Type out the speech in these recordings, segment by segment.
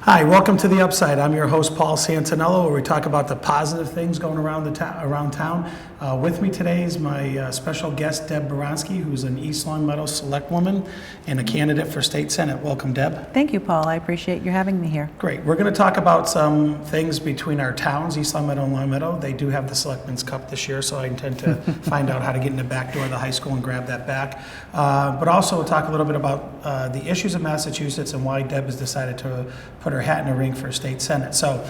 Hi, welcome to the Upside. I'm your host, Paul Santinello, where we talk about the positive things going around town. With me today is my special guest, Deb Boronski, who's an East Long Meadow Select Woman and a candidate for State Senate. Welcome, Deb. Thank you, Paul. I appreciate you having me here. Great. We're going to talk about some things between our towns, East Long Meadow and Long Meadow. They do have the Selectmen's Cup this year, so I intend to find out how to get in the back door of the high school and grab that back. But also we'll talk a little bit about the issues of Massachusetts and why Deb has decided to put her hat in the ring for State Senate. So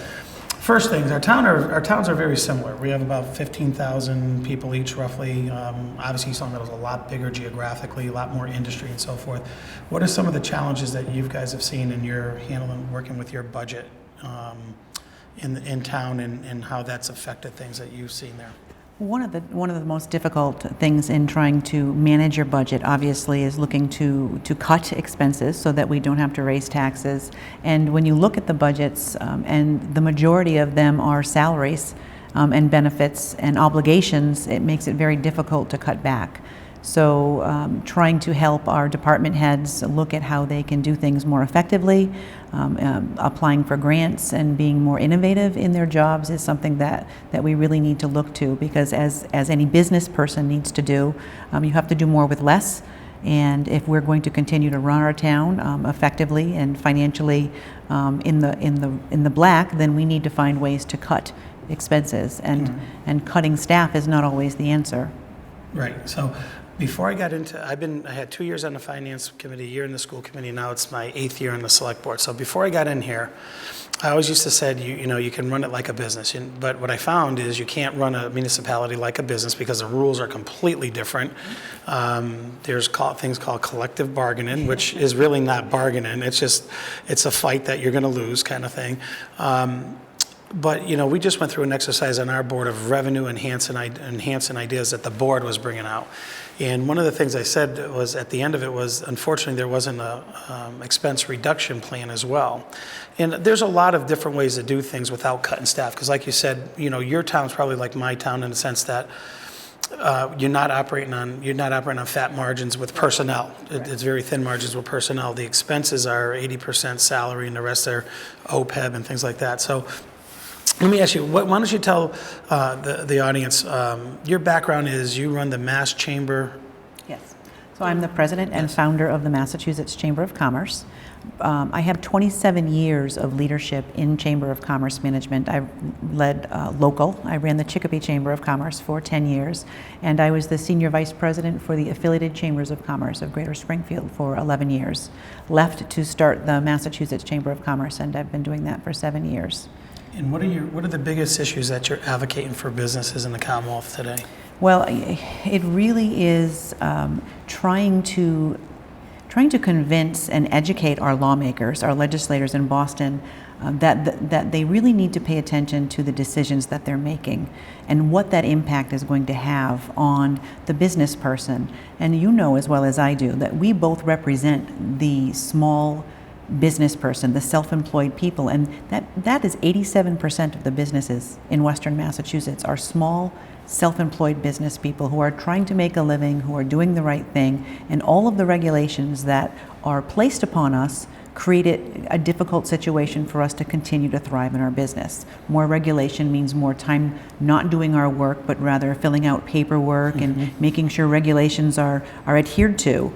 first things, our towns are very similar. We have about 15,000 people each, roughly. Obviously, East Long Meadow is a lot bigger geographically, a lot more industry and so forth. What are some of the challenges that you guys have seen in your handling, working with your budget in town, and how that's affected things that you've seen there? One of the most difficult things in trying to manage your budget, obviously, is looking to cut expenses so that we don't have to raise taxes. And when you look at the budgets, and the majority of them are salaries and benefits and obligations, it makes it very difficult to cut back. So trying to help our department heads look at how they can do things more effectively, applying for grants and being more innovative in their jobs is something that we really need to look to, because as any business person needs to do, you have to do more with less. And if we're going to continue to run our town effectively and financially in the black, then we need to find ways to cut expenses, and cutting staff is not always the answer. Right. So before I got into, I had 2 years on the finance committee, a year in the school committee. Now it's my 8th year on the select board. So before I got in here, I always used to say, you can run it like a business. But what I found is you can't run a municipality like a business because the rules are completely different. There's things called collective bargaining, which is really not bargaining. It's a fight that you're going to lose kind of thing. But we just went through an exercise on our board of revenue enhancing ideas that the board was bringing out. And one of the things I said was, at the end of it was, unfortunately, there wasn't a expense reduction plan as well. And there's a lot of different ways to do things without cutting staff. Because like you said, your town's probably like my town in the sense that you're not operating on fat margins with personnel. It's very thin margins with personnel. The expenses are 80% salary, and the rest are OPEB and things like that. So let me ask you, why don't you tell the audience, your background is you run the Mass Chamber? Yes. So I'm the president and founder of the Massachusetts Chamber of Commerce. I have 27 years of leadership in Chamber of Commerce management. I led local. I ran the Chicopee Chamber of Commerce for 10 years, and I was the senior vice president for the affiliated Chambers of Commerce of Greater Springfield for 11 years. Left to start the Massachusetts Chamber of Commerce, and I've been doing that for 7 years. And what are the biggest issues that you're advocating for businesses in the Commonwealth today? Well, it really is trying to convince and educate our lawmakers, our legislators in Boston, that they really need to pay attention to the decisions that they're making and what that impact is going to have on the business person. And you know as well as I do that we both represent the small business person, the self-employed people, and that is 87% of the businesses in Western Massachusetts are small, self-employed business people who are trying to make a living, who are doing the right thing, and all of the regulations that are placed upon us create a difficult situation for us to continue to thrive in our business. More regulation means more time not doing our work, but rather filling out paperwork and making sure regulations are adhered to.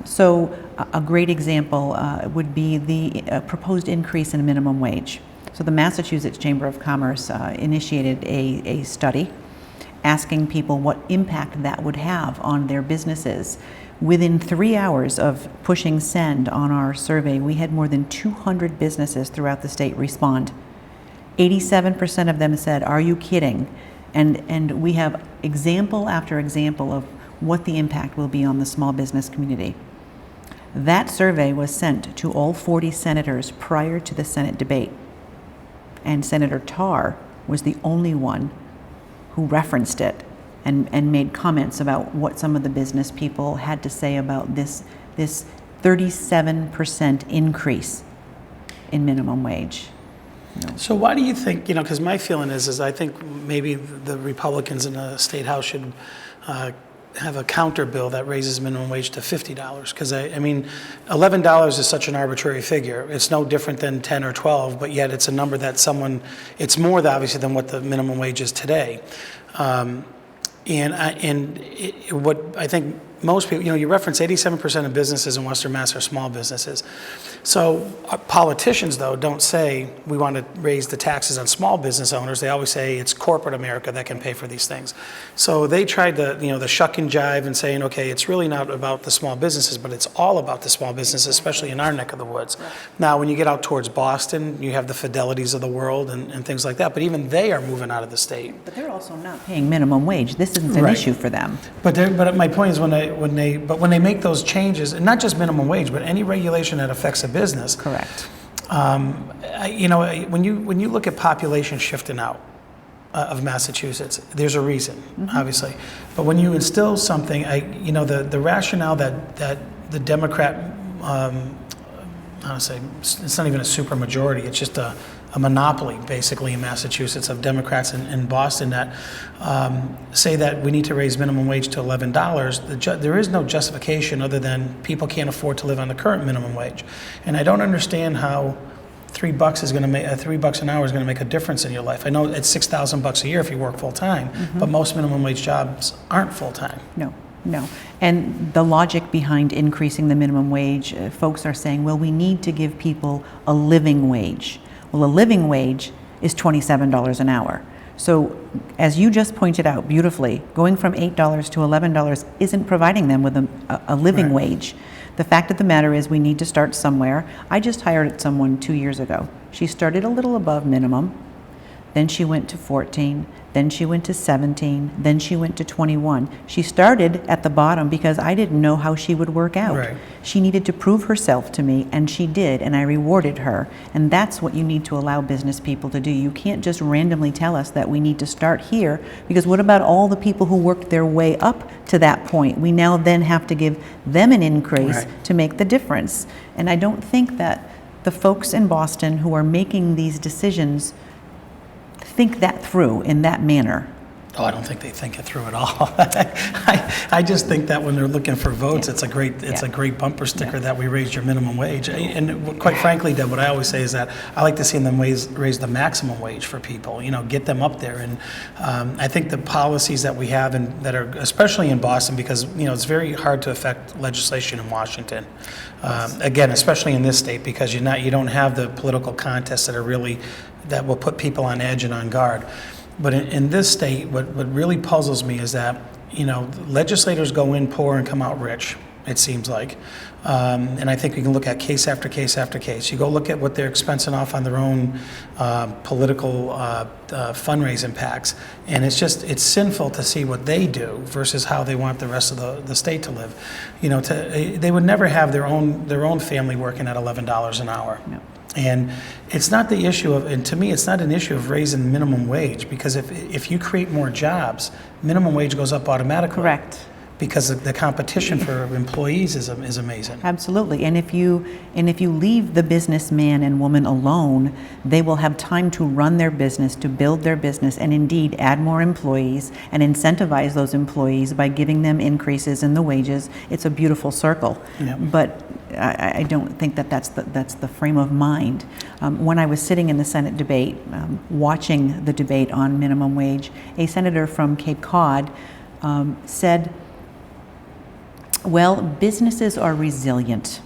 So a great example would be the proposed increase in minimum wage. So the Massachusetts Chamber of Commerce initiated a study asking people what impact that would have on their businesses. Within 3 hours of pushing send on our survey, we had more than 200 businesses throughout the state respond. 87% of them said, "Are you kidding?" And we have example after example of what the impact will be on the small business community. That survey was sent to all 40 senators prior to the Senate debate. And Senator Tarr was the only one who referenced it and made comments about what some of the business people had to say about this 37% increase in minimum wage. So why do you think, because my feeling is I think maybe the Republicans in the State House should have a counter bill that raises minimum wage to $50, because I mean, $11 is such an arbitrary figure. It's no different than 10 or 12, but yet it's a number that it's more obviously than what the minimum wage is today. What I think most people, you reference 87% of businesses in Western Mass are small businesses. So politicians, though, don't say we want to raise the taxes on small business owners. They always say it's corporate America that can pay for these things. So they tried the shuck and jive and saying, okay, it's really not about the small businesses, but it's all about the small businesses, especially in our neck of the woods. Now, when you get out towards Boston, you have the Fidelities of the world and things like that, but even they are moving out of the state. But they're also not paying minimum wage. This isn't an issue for them. But my point is when they make those changes, and not just minimum wage, but any regulation that affects a business. Correct. When you look at population shifting out of Massachusetts, there's a reason, obviously. But when you instill something, the rationale that the Democrat, honestly, it's not even a super majority. It's just a monopoly, basically, in Massachusetts of Democrats in Boston that say that we need to raise minimum wage to $11. There is no justification other than people can't afford to live on the current minimum wage. And I don't understand how $3 is going to make $3 an hour is going to make a difference in your life. I know it's $6,000 a year if you work full time, but most minimum wage jobs aren't full time. No. And the logic behind increasing the minimum wage, folks are saying, well, we need to give people a living wage. Well, a living wage is $27 an hour. So as you just pointed out beautifully, going from $8 to $11 isn't providing them with a living wage. The fact of the matter is we need to start somewhere. I just hired someone 2 years ago. She started a little above minimum, then she went to 14, then she went to 17, then she went to 21. She started at the bottom because I didn't know how she would work out. Right. She needed to prove herself to me, and she did, and I rewarded her. And that's what you need to allow business people to do. You can't just randomly tell us that we need to start here, because what about all the people who worked their way up to that point? We now then have to give them an increase to make the difference. And I don't think that the folks in Boston who are making these decisions think that through in that manner. Oh, I don't think they think it through at all. I just think that when they're looking for votes, it's a great bumper sticker that we raised your minimum wage. And quite frankly, Deb, what I always say is that I like to see them raise the maximum wage for people. Get them up there. And I think the policies that we have that are especially in Boston, because it's very hard to affect legislation in Washington. Again, especially in this state, because you don't have the political contests that will put people on edge and on guard. But in this state, what really puzzles me is that, legislators go in poor and come out rich, it seems like. And I think we can look at case after case after case. You go look at what they're expensing off on their own political fundraising packs, and it's sinful to see what they do versus how they want the rest of the state to live. They would never have their own family working at $11 an hour. No. And it's not the issue and to me, it's not an issue of raising minimum wage, because if you create more jobs, minimum wage goes up automatically. Correct. Because the competition for employees is amazing. Absolutely. And if you leave the businessman and woman alone, they will have time to run their business, to build their business, and indeed add more employees and incentivize those employees by giving them increases in the wages. It's a beautiful circle. Yep. But I don't think that's the frame of mind. When I was sitting in the Senate debate, watching the debate on minimum wage, a senator from Cape Cod said, well, businesses are resilient.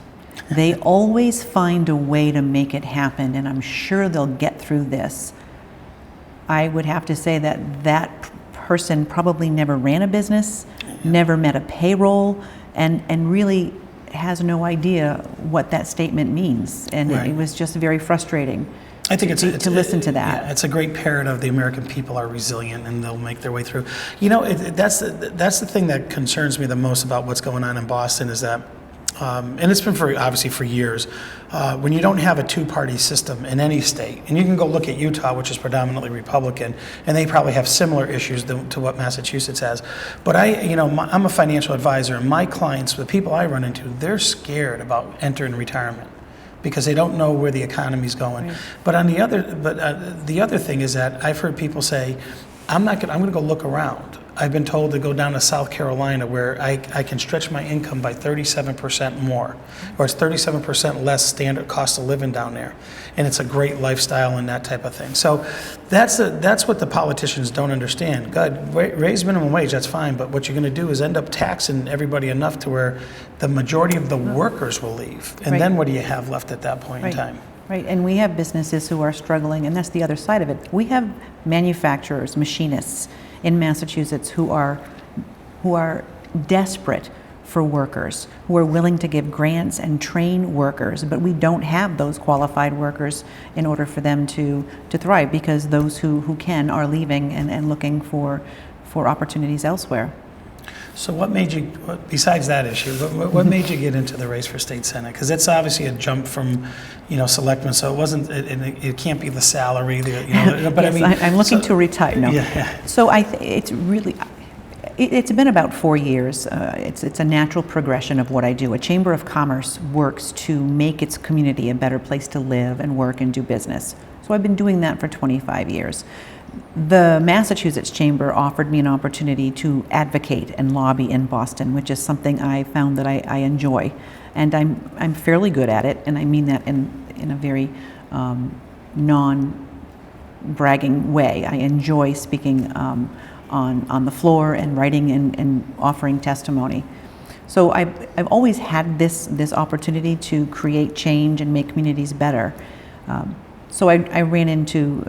They always find a way to make it happen, and I'm sure they'll get through this. I would have to say that person probably never ran a business, never met a payroll, and really has no idea what that statement means. And it was just very frustrating. I think to listen to that. Yeah, it's a great parrot of the American people are resilient and they'll make their way through. That's the thing that concerns me the most about what's going on in Boston is that, and it's been obviously for years, when you don't have a two-party system in any state, and you can go look at Utah, which is predominantly Republican, and they probably have similar issues to what Massachusetts has. But I'm a financial advisor, and my clients, the people I run into, they're scared about entering retirement, because they don't know where the economy's going. Right. But the other thing is that I've heard people say, I'm going to go look around. I've been told to go down to South Carolina where I can stretch my income by 37% more, or it's 37% less standard cost of living down there. And it's a great lifestyle and that type of thing. So that's what the politicians don't understand. God, raise minimum wage, that's fine, but what you're going to do is end up taxing everybody enough to where the majority of the workers will leave. And Right. then what do you have left at that point in time? Right, and we have businesses who are struggling, and that's the other side of it. We have manufacturers, machinists in Massachusetts who are desperate for workers, who are willing to give grants and train workers, but we don't have those qualified workers in order for them to thrive, because those who can are leaving and looking for opportunities elsewhere. So what made you, besides that issue, what made you get into the race for state senate? Because it's obviously a jump from, selectmen, so it wasn't, it can't be the salary, but Yes, I mean. I'm looking to retire, no. Yeah. So it's been about 4 years. It's a natural progression of what I do. A Chamber of Commerce works to make its community a better place to live and work and do business. So I've been doing that for 25 years. The Massachusetts Chamber offered me an opportunity to advocate and lobby in Boston, which is something I found that I enjoy. And I'm fairly good at it, and I mean that in a very non-bragging way. I enjoy speaking on the floor and writing and offering testimony. So I've always had this opportunity to create change and make communities better. So I ran into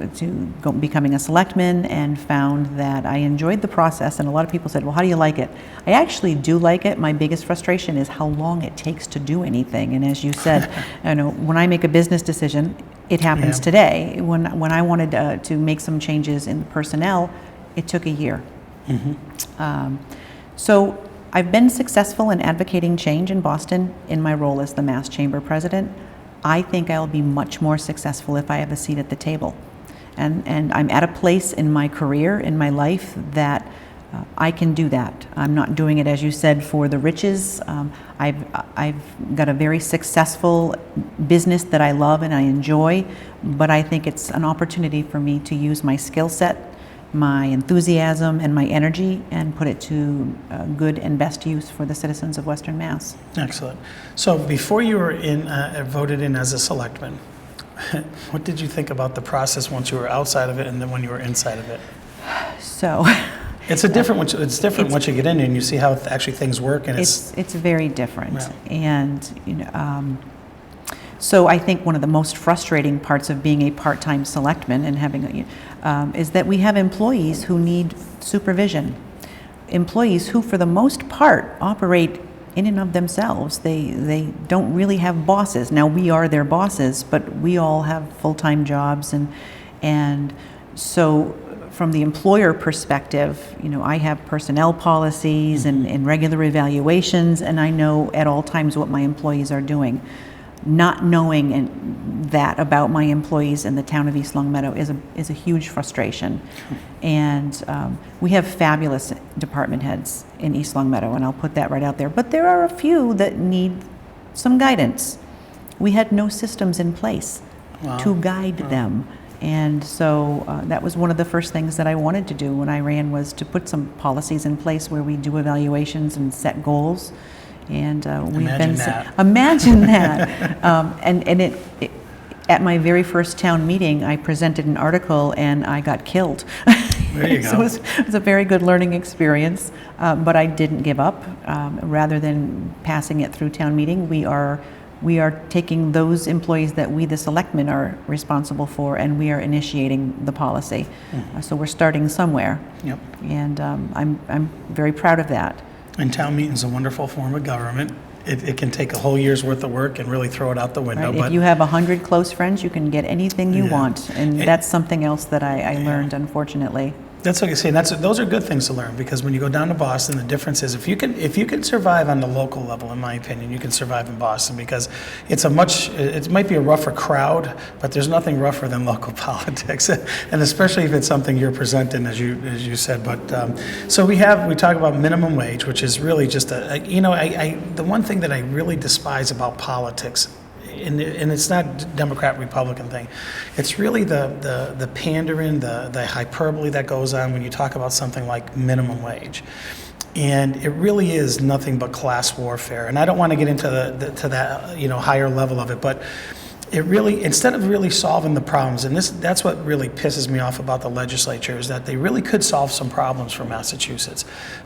becoming a selectman and found that I enjoyed the process, and a lot of people said, well, how do you like it? I actually do like it. My biggest frustration is how long it takes to do anything. And as you said, when I make a business decision, it happens today. When I wanted to make some changes in the personnel, it took a year. Mm-hmm. So I've been successful in advocating change in Boston in my role as the Mass Chamber president. I think I'll be much more successful if I have a seat at the table. And I'm at a place in my career, in my life, that I can do that. I'm not doing it, as you said, for the riches. I've got a very successful business that I love and I enjoy, but I think it's an opportunity for me to use my skill set, my enthusiasm, and my energy, and put it to good and best use for the citizens of Western Mass. Excellent. So before you were voted in as a selectman, what did you think about the process once you were outside of it and then when you were inside of it? So it's different once you get in and you see how actually things work, and it's very different. Yeah. And so I think one of the most frustrating parts of being a part-time selectman and having is that we have employees who need supervision. Employees who, for the most part, operate in and of themselves. They don't really have bosses. Now, we are their bosses, but we all have full-time jobs, and so from the employer perspective, I have personnel policies and regular evaluations, and I know at all times what my employees are doing. Not knowing that about my employees in the town of East Longmeadow is a huge frustration. And we have fabulous department heads in East Longmeadow, and I'll put that right out there. But there are a few that need some guidance. We had no systems in place to guide them. And so that was one of the first things that I wanted to do when I ran, was to put some policies in place where we do evaluations and set goals. And we've imagine been that. Imagine that. And it at my very first town meeting, I presented an article and I got killed. There you So go. it was a very good learning experience, but I didn't give up. Rather than passing it through town meeting, we are taking those employees that we, the selectmen, are responsible for, and we are initiating the policy. So we're starting somewhere. Yep. And I'm very proud of that. And town meeting's a wonderful form of government. It can take a whole year's worth of work and really throw it out the window. Right? But If you have 100 close friends, you can get anything you Yeah. want, and that's something else that I learned, unfortunately. that's what I say. Those are good things to learn, because when you go down to Boston, the difference is if you can survive on the local level, in my opinion, you can survive in Boston, because it might be a rougher crowd, but there's nothing rougher than local politics, and especially if it's something you're presenting, as you said. But so we talk about minimum wage, which is really just the one thing that I really despise about politics and it's not Democrat Republican thing. It's really the pandering, the hyperbole that goes on when you talk about something like minimum wage. And it really is nothing but class warfare. And I don't want to get into that higher level of it, but it really, instead of really solving the problems, and that's what really pisses me off about the legislature, is that they really could solve some problems for Massachusetts.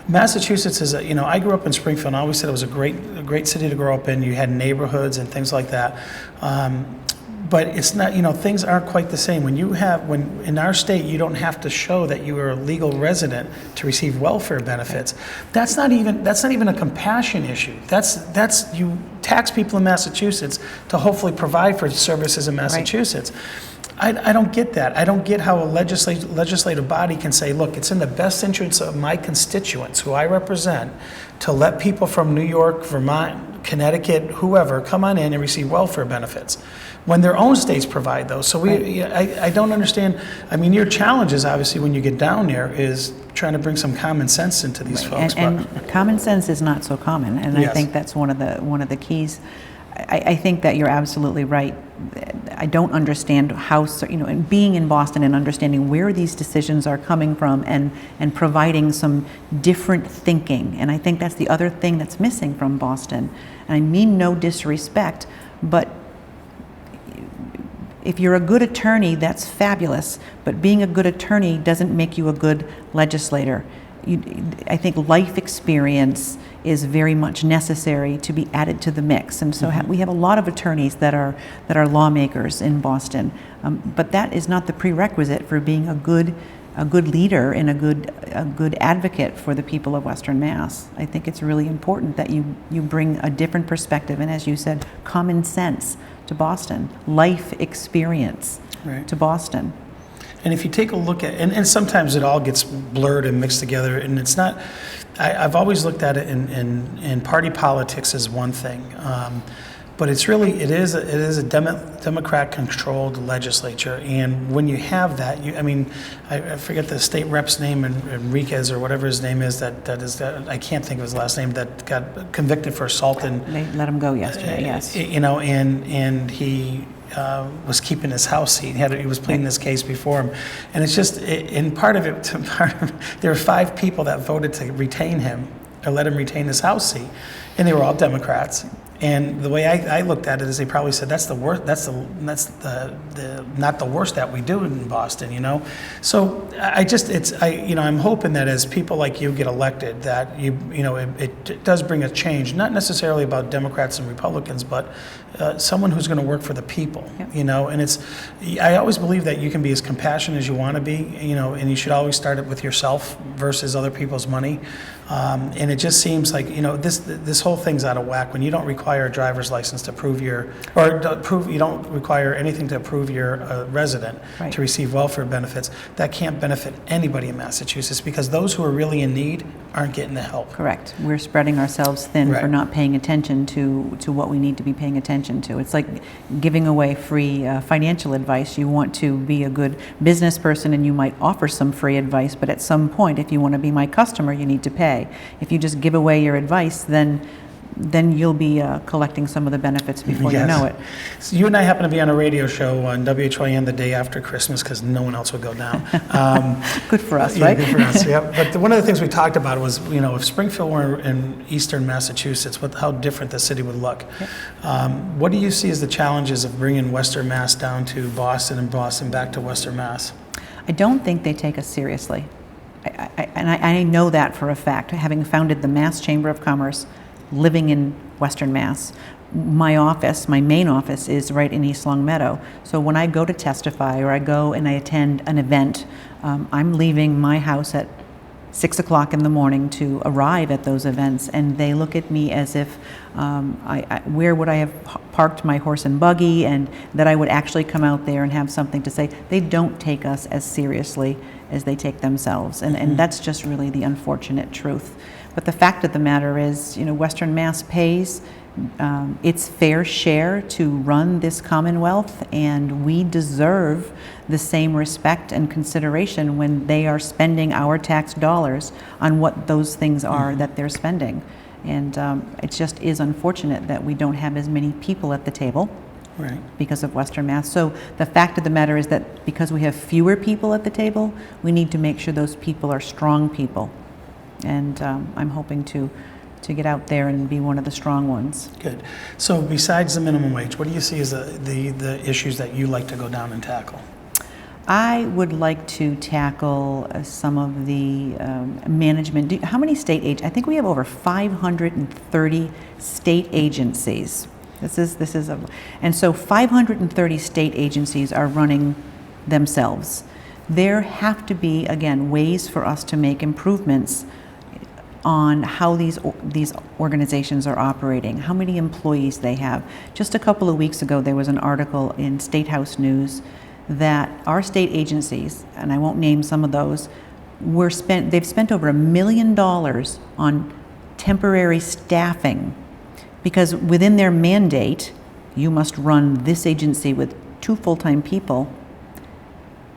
Massachusetts is I grew up in Springfield, and I always said it was a great city to grow up in. You had neighborhoods and things like that. But it's not, things aren't quite the same. When in our state, you don't have to show that you are a legal resident to receive welfare benefits. That's not even a compassion issue. That's you tax people in Massachusetts to hopefully provide for services in Massachusetts. Right. I don't get that. I don't get how a legislative body can say, look, it's in the best interest of my constituents, who I represent, to let people from New York, Vermont, Connecticut, whoever, come on in and receive welfare benefits, when their own states provide those. So I don't understand. I mean, your challenge is obviously, when you get down there, is trying to bring some common sense into these folks. And common sense is not so common, and yes. I think that's one of the keys. I think that you're absolutely right. I don't understand how, and being in Boston and understanding where these decisions are coming from, and providing some different thinking. And I think that's the other thing that's missing from Boston. And I mean no disrespect, but if you're a good attorney, that's fabulous. But being a good attorney doesn't make you a good legislator. I think life experience is very much necessary to be added to the mix, and so we have a lot of attorneys that are lawmakers in Boston, but that is not the prerequisite for being a good leader and a good advocate for the people of Western Mass. I think it's really important that you bring a different perspective, and as you said, common sense to Boston, life experience to Boston. And if you take a look at, and sometimes it all gets blurred and mixed together, and it's not, I've always looked at it in party politics as one thing, but it is a Democrat-controlled legislature, and when you have that, I forget the state rep's name, Enriquez or whatever his name is, I can't think of his last name, that got convicted for assault, and they let him go yesterday. Yes, and he was keeping his house seat. He was pleading this case before him, and it's just, there were 5 people that voted to retain him, or let him retain his house seat, and they were all Democrats. And the way I looked at it is, they probably said, that's the worst. That's not the worst that we do in Boston, So I'm hoping that as people like you get elected, that it does bring a change, not necessarily about Democrats and Republicans, but someone who's going to work for the people, And I always believe that you can be as compassionate as you want to be, and you should always start it with yourself versus other people's money. And it just seems like, this whole thing's out of whack when you don't require a driver's license to prove you don't require anything to prove you're a resident to receive welfare benefits. That can't benefit anybody in Massachusetts, because those who are really in need aren't getting the help. Correct. We're spreading ourselves thin for not paying attention to what we need to be paying attention to. It's like giving away free financial advice. You want to be a good business person, and you might offer some free advice, but at some point, if you want to be my customer, you need to pay. If you just give away your advice, then you'll be collecting some of the benefits before you know it. So you and I happen to be on a radio show on WHYN the day after Christmas, because no one else would go down. Good for us, right? Good for us, yep. But one of the things we talked about was, if Springfield were in eastern Massachusetts, how different the city would look. Yep. What do you see as the challenges of bringing Western Mass down to Boston, and Boston back to Western Mass? I don't think they take us seriously. I know that for a fact, having founded the Mass Chamber of Commerce, living in Western Mass. My main office is right in East Long Meadow. So when I go to testify, or I go and I attend an event, I'm leaving my house at 6 o'clock in the morning to arrive at those events, and they look at me as if where would I have parked my horse and buggy, and that I would actually come out there and have something to say. They don't take us as seriously as they take themselves, and that's just really the unfortunate truth. But the fact of the matter is, Western Mass pays its fair share to run this Commonwealth, and we deserve the same respect and consideration when they are spending our tax dollars on what those things are that they're spending. And it just is unfortunate that we don't have as many people at the table Right. because of Western Mass. So the fact of the matter is that because we have fewer people at the table, we need to make sure those people are strong people. And I'm hoping to get out there and be one of the strong ones. Good. So besides the minimum wage, what do you see as the issues that you like to go down and tackle? I would like to tackle some of the management. How many state agencies? I think we have over 530 state agencies. And so 530 state agencies are running themselves. There have to be, again, ways for us to make improvements on how these organizations are operating, how many employees they have. Just a couple of weeks ago, there was an article in State House News that our state agencies, and I won't name some of those, they've spent over $1 million on temporary staffing, because within their mandate, you must run this agency with 2 full-time people.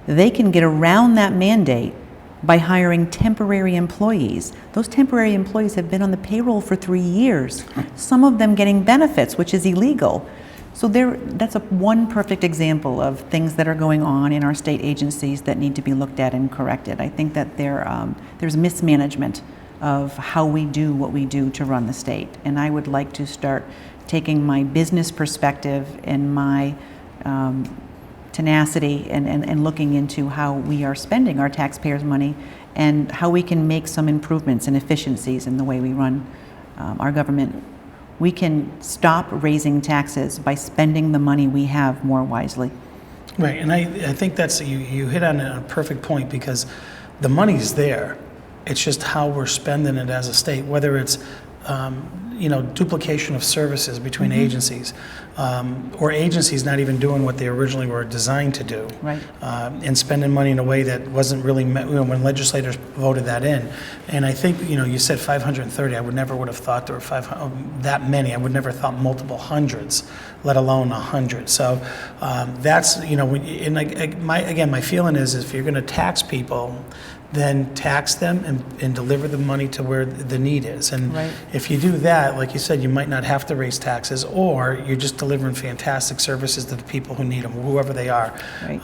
They can get around that mandate by hiring temporary employees. Those temporary employees have been on the payroll for 3 years, some of them getting benefits, which is illegal. So that's one perfect example of things that are going on in our state agencies that need to be looked at and corrected. I think that there's mismanagement of how we do what we do to run the state. And I would like to start taking my business perspective and my tenacity and looking into how we are spending our taxpayers' money and how we can make some improvements and efficiencies in the way we run our government. We can stop raising taxes by spending the money we have more wisely. Right, and I think that's, you hit on a perfect point, because the money's there. It's just how we're spending it as a state, whether it's duplication of services between agencies, or agencies not even doing what they originally were designed to do, right? And spending money in a way that wasn't really when legislators voted that in. And I think you said 530. I would have thought there were that many. I would never thought multiple hundreds, let alone 100. So that's my feeling is if you're going to tax people, then tax them and deliver the money to where the need is. And right. If you do that, like you said, you might not have to raise taxes, or you're just delivering fantastic services to the people who need them, whoever they are. Right.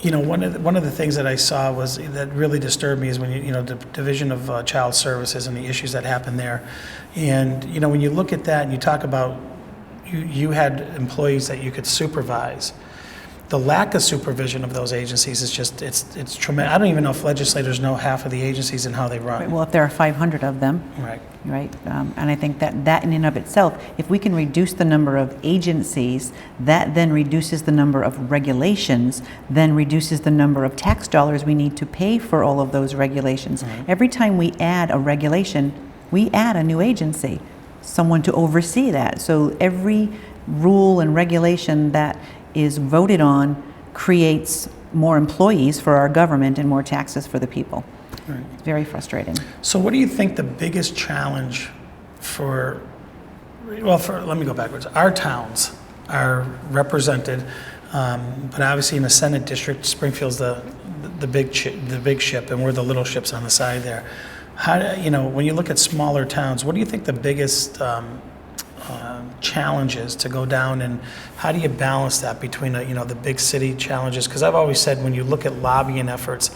One of the things that I saw was that really disturbed me is when the Division of Child Services and the issues that happen there. And when you look at that and you talk about you had employees that you could supervise. The lack of supervision of those agencies is just, it's tremendous. I don't even know if legislators know half of the agencies and how they run. Right, well, if there are 500 of them. Right. Right. And I think that in and of itself, if we can reduce the number of agencies, that then reduces the number of regulations, then reduces the number of tax dollars we need to pay for all of those regulations. Mm-hmm. Every time we add a regulation, we add a new agency, someone to oversee that. So every rule and regulation that is voted on creates more employees for our government and more taxes for the people. Right. It's very frustrating. So what do you think the biggest challenge let me go backwards. Our towns are represented, but obviously in the Senate district, Springfield's the big ship, and we're the little ships on the side there. When you look at smaller towns, what do you think the biggest challenges to go down, and how do you balance that between the big city challenges? Because I've always said when you look at lobbying efforts,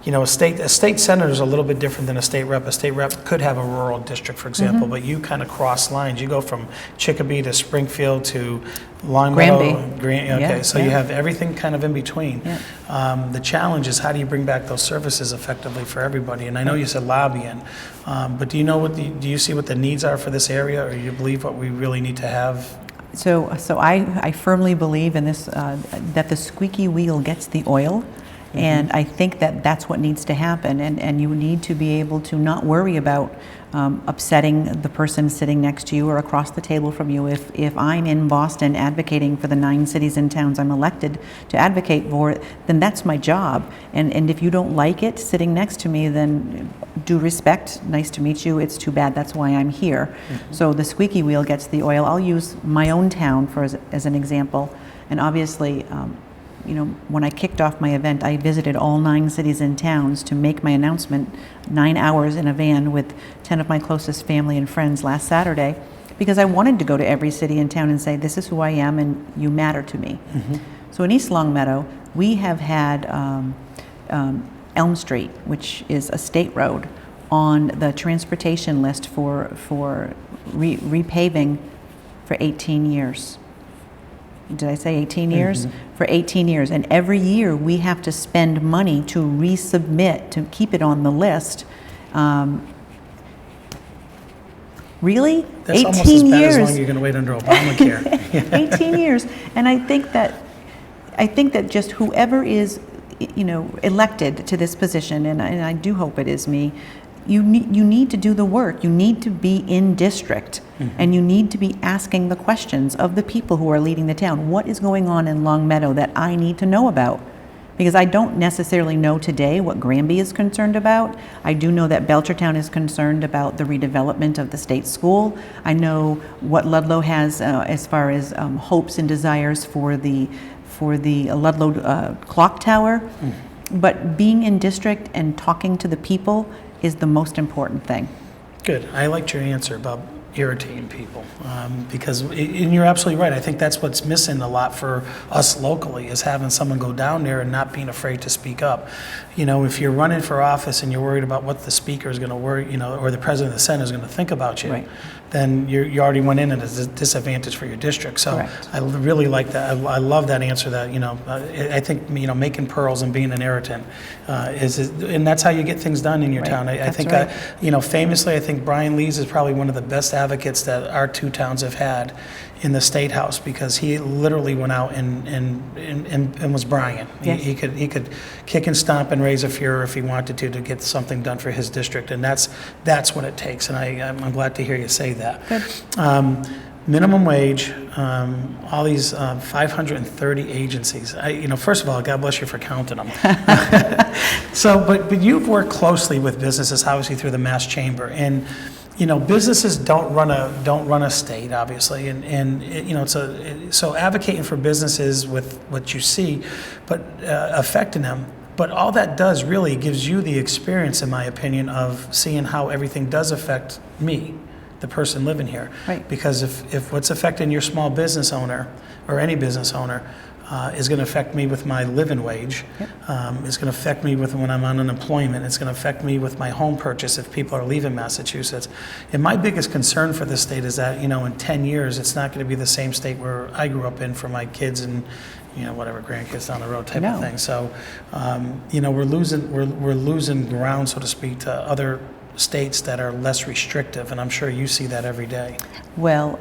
a state senator is a little bit different than a state rep. A state rep could have a rural district, for example, but you kind of cross lines. You go from Chicopee to Springfield to Longmeadow. Granby. You have everything kind of in between. Yeah. The challenge is how do you bring back those services effectively for everybody? And I know you said lobbying, but do you see what the needs are for this area, or do you believe what we really need to have? So I firmly believe in this, that the squeaky wheel gets the oil. And I think that that's what needs to happen, and you need to be able to not worry about upsetting the person sitting next to you or across the table from you. If I'm in Boston advocating for the 9 cities and towns I'm elected to advocate for, then that's my job. And if you don't like it sitting next to me, then due respect, nice to meet you, it's too bad, that's why I'm here. Mm-hmm. So the squeaky wheel gets the oil. I'll use my own town as an example, and obviously when I kicked off my event, I visited all 9 cities and towns to make my announcement, 9 hours in a van with 10 of my closest family and friends last Saturday. because I wanted to go to every city and town and say, this is who I am and you matter to me. So in East Longmeadow, we have had Elm Street, which is a state road, on the transportation list for repaving for 18 years. Did I say 18 years? For 18 years. And every year we have to spend money to resubmit, to keep it on the list. Really? That's 18 almost as bad years. as long as you're going to wait under Obamacare. 18 years. And I think that just whoever is, elected to this position, and I do hope it is me, you need to do the work. You need to be in district, and you need to be asking the questions of the people who are leading the town. What is going on in Longmeadow that I need to know about? Because I don't necessarily know today what Granby is concerned about. I do know that Belchertown is concerned about the redevelopment of the state school. I know what Ludlow has as far as hopes and desires for the Ludlow clock tower. But being in district and talking to the people is the most important thing. Good. I liked your answer about irritating people, because and you're absolutely right. I think that's what's missing a lot for us locally, is having someone go down there and not being afraid to speak up. If you're running for office and you're worried about what the speaker is going to worry, or the president of the Senate is going to think about you, Right. then you already went in at a disadvantage for your district. So Correct. I really like that. I love that answer. That I think making pearls and being an irritant and that's how you get things done in your Right. town. I That's think right. famously, I think Brian Lees is probably one of the best advocates that our two towns have had in the State House, because he literally went out and was Brian. Yes. He could kick and stomp and raise a furor if he wanted to get something done for his district, and that's what it takes. And I'm glad to hear you say that. Good. Minimum wage, all these 530 agencies. First of all, God bless you for counting them. But you've worked closely with businesses, obviously through the Mass Chamber, and businesses don't run a state, obviously, so advocating for businesses with what you see, but affecting them. But all that does really gives you the experience, in my opinion, of seeing how everything does affect me, the person living here. Right. Because if what's affecting your small business owner or any business owner is going to affect me with my living wage, Yep. It's going to affect me with when I'm on unemployment, it's going to affect me with my home purchase if people are leaving Massachusetts. And my biggest concern for this state is that, in 10 years, it's not going to be the same state where I grew up in for my kids and whatever grandkids down the road type of thing. So, we're losing ground, so to speak, to other states that are less restrictive, and I'm sure you see that every day. Well,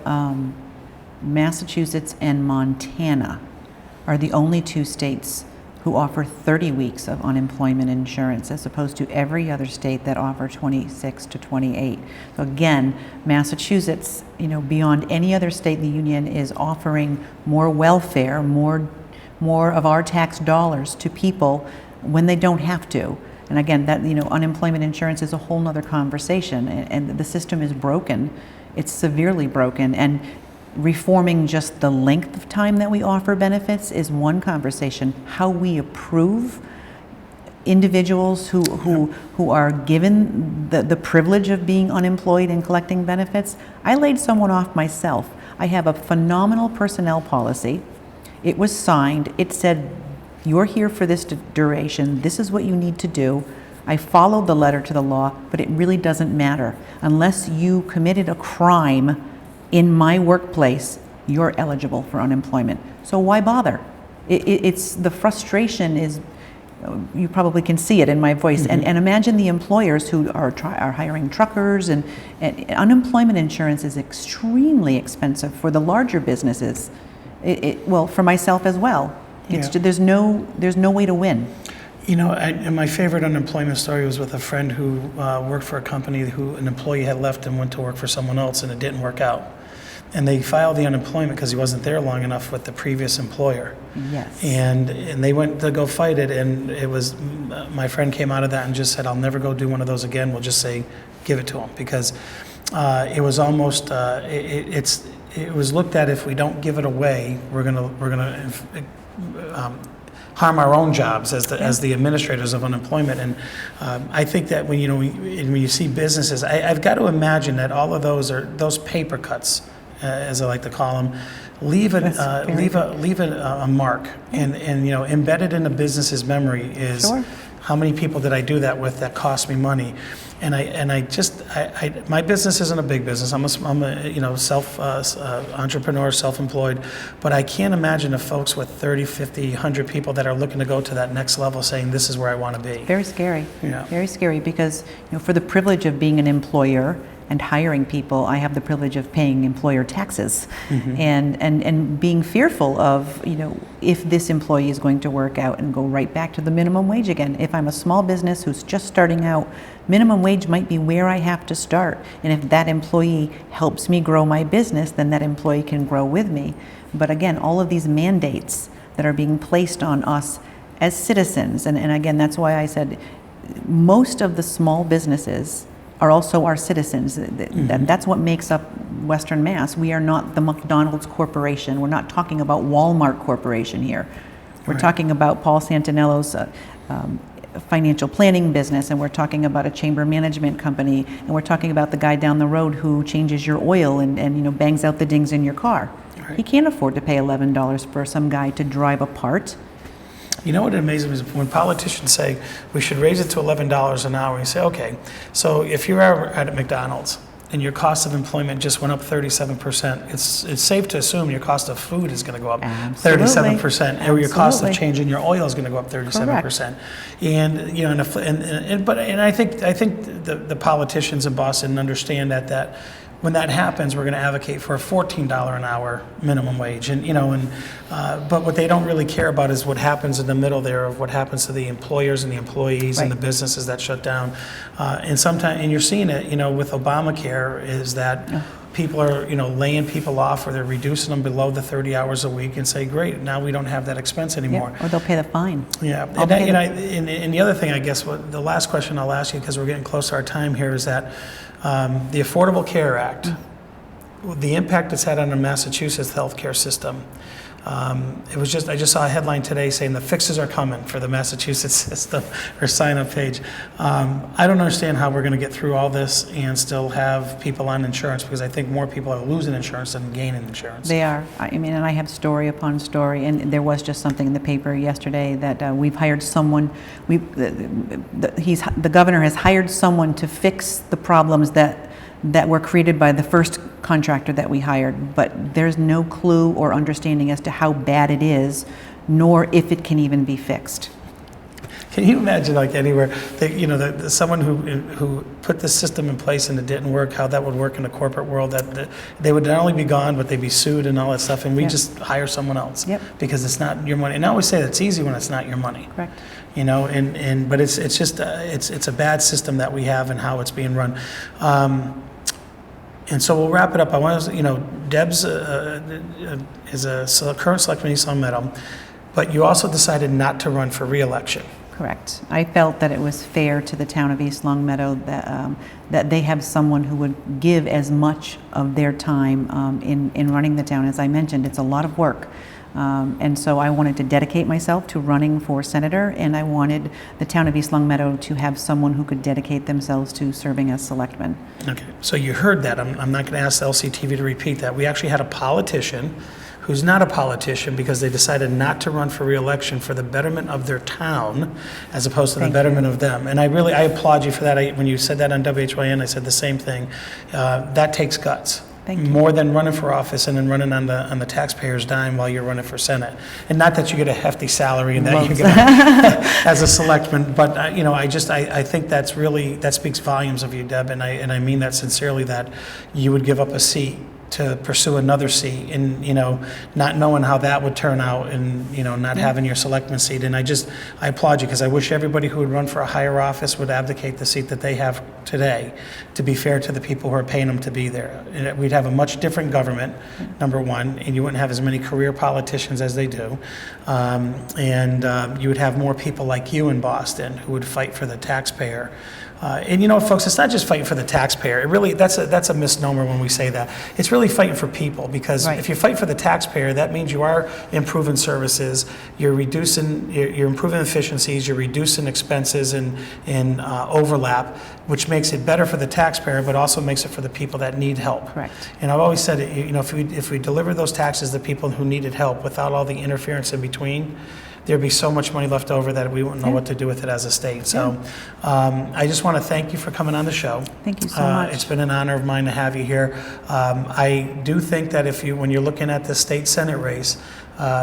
Massachusetts and Montana are the only two states who offer 30 weeks of unemployment insurance, as opposed to every other state that offer 26 to 28. So again, Massachusetts, beyond any other state in the union, is offering more welfare, more of our tax dollars to people when they don't have to. And again, that unemployment insurance is a whole nother conversation, and the system is broken. It's severely broken, and reforming just the length of time that we offer benefits is one conversation. How we approve individuals who are given the privilege of being unemployed and collecting benefits. I laid someone off myself. I have a phenomenal personnel policy. It was signed. It said, you're here for this duration. This is what you need to do. I followed the letter to the law, but it really doesn't matter. Unless you committed a crime in my workplace, you're eligible for unemployment. So why bother? It's the frustration is, you probably can see it in my voice. Mm-hmm. And imagine the employers who are hiring truckers, and unemployment insurance is extremely expensive for the larger businesses. Well, for myself as well. There's no way to win. And my favorite unemployment story was with a friend who worked for a company who an employee had left and went to work for someone else, and it didn't work out. And they filed the unemployment because he wasn't there long enough with the previous employer. Yes. And they went to go fight it, and it was, my friend came out of that and just said, I'll never go do one of those again. We'll just say, give it to him, because it was almost, it was looked at, if we don't give it away, we're gonna harm our own jobs as the administrators of unemployment. And I think that when you see businesses, I've got to imagine that all of those paper cuts, as I like to call them, leave a mark. And embedded in a business's memory is, Sure. how many people did I do that with that cost me money? And my business isn't a big business. I'm a self entrepreneur, self-employed, but I can't imagine the folks with 30, 50, 100 people that are looking to go to that next level saying, this is where I want to be. Very scary. Yeah. Very scary, because for the privilege of being an employer and hiring people, I have the privilege of paying employer taxes, and being fearful of, if this employee is going to work out and go right back to the minimum wage again. If I'm a small business who's just starting out, minimum wage might be where I have to start. And if that employee helps me grow my business, then that employee can grow with me. But again, all of these mandates that are being placed on us as citizens, and again, that's why I said most of the small businesses are also our citizens. That's what makes up Western Mass. We are not the McDonald's Corporation. We're not talking about Walmart Corporation here. We're talking about Paul Santinello's financial planning business, and we're talking about a chamber management company, and we're talking about the guy down the road who changes your oil and bangs out the dings in your car. Right. He can't afford to pay $11 for some guy to drive a part. You know what amazes me is when politicians say we should raise it to $11 an hour, you say, okay, so if you're at McDonald's and your cost of employment just went up 37%, it's safe to assume your cost of food is going to go up 37%, or your cost of changing your oil is going to go up 37%. Correct. And I think the politicians in Boston understand that when that happens, we're going to advocate for a $14 an hour minimum wage, but what they don't really care about is what happens in the middle there, of what happens to the employers and the employees and the businesses that shut down, and you're seeing it, with Obamacare, is that people are, laying people off, or they're reducing them below the 30 hours a week, and say, great, now we don't have that expense anymore. Yeah, or they'll pay the fine. Yeah, and the other thing, I guess, the last question I'll ask you, because we're getting close to our time here, is that the Affordable Care Act, the impact it's had on the Massachusetts healthcare system. I just saw a headline today saying the fixes are coming for the Massachusetts system, or sign-up page. I don't understand how we're going to get through all this and still have people on insurance, because I think more people are losing insurance than gaining insurance. They are. And I have story upon story, and there was just something in the paper yesterday that we've hired someone. The governor has hired someone to fix the problems that were created by the first contractor that we hired, but there's no clue or understanding as to how bad it is, nor if it can even be fixed. Can you imagine, like anywhere, someone who put this system in place and it didn't work, how that would work in the corporate world, that they would not only be gone, but they'd be sued and all that stuff, and we just hire someone else because it's not your money. And I always say it's easy when it's not your money. Correct. But it's just it's a bad system that we have and how it's being run. And so we'll wrap it up. I want to, Deb's is a current selectman in East Long Meadow, but you also decided not to run for re-election. Correct. I felt that it was fair to the town of East Long Meadow that they have someone who would give as much of their time in running the town. As I mentioned, it's a lot of work. And so I wanted to dedicate myself to running for senator, and I wanted the town of East Long Meadow to have someone who could dedicate themselves to serving as selectman. Okay, so you heard that. I'm not going to ask LCTV to repeat that. We actually had a politician who's not a politician because they decided not to run for re-election for the betterment of their town as opposed to the betterment of them. And I applaud you for that. When you said that on WHYN, I said the same thing. That takes guts. More than running for office and then running on the taxpayer's dime while you're running for Senate. And not that you get a hefty salary and that you get as a selectman, but I think that speaks volumes of you, Deb, and I mean that sincerely, that you would give up a seat to pursue another seat, and not knowing how that would turn out, and not having your selectman seat. And I applaud you, because I wish everybody who would run for a higher office would abdicate the seat that they have today, to be fair to the people who are paying them to be there. And we'd have a much different government, number one, and you wouldn't have as many career politicians as they do, and you would have more people like you in Boston who would fight for the taxpayer. And folks, it's not just fighting for the taxpayer. It really, that's a misnomer when we say that. It's really really fighting for people, because Right. if you fight for the taxpayer, that means you are improving services, you're improving efficiencies, you're reducing expenses and overlap, which makes it better for the taxpayer, but also makes it for the people that need help. Correct. And I've always said, if we deliver those taxes to people who needed help without all the interference in between, there'd be so much money left over that we wouldn't know what to do with it as a state. So I just want to thank you for coming on the show. Thank you so much. It's been an honor of mine to have you here. I do think that when you're looking at the state Senate race,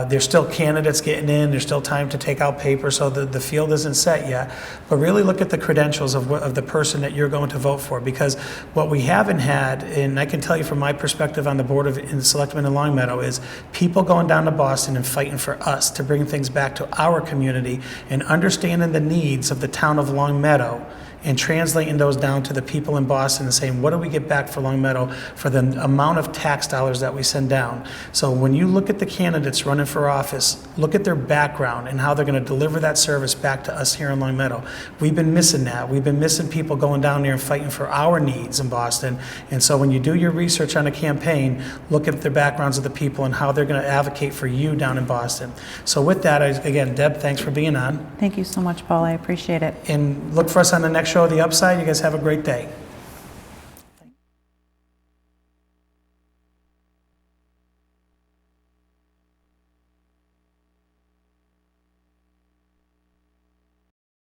there's still candidates getting in, there's still time to take out paper, so the field isn't set yet. But really look at the credentials of the person that you're going to vote for, because what we haven't had, and I can tell you from my perspective on the Board of Selectmen in Longmeadow, is people going down to Boston and fighting for us to bring things back to our community and understanding the needs of the town of Longmeadow and translating those down to the people in Boston and saying, what do we get back for Longmeadow for the amount of tax dollars that we send down? So when you look at the candidates running for office, look at their background and how they're going to deliver that service back to us here in Longmeadow. We've been missing that. We've been missing people going down there and fighting for our needs in Boston. And so when you do your research on a campaign, look at the backgrounds of the people and how they're going to advocate for you down in Boston. So with that, again, Deb, thanks for being on. Thank you so much, Paul. I appreciate it. And look for us on the next show of The Upside. You guys have a great day.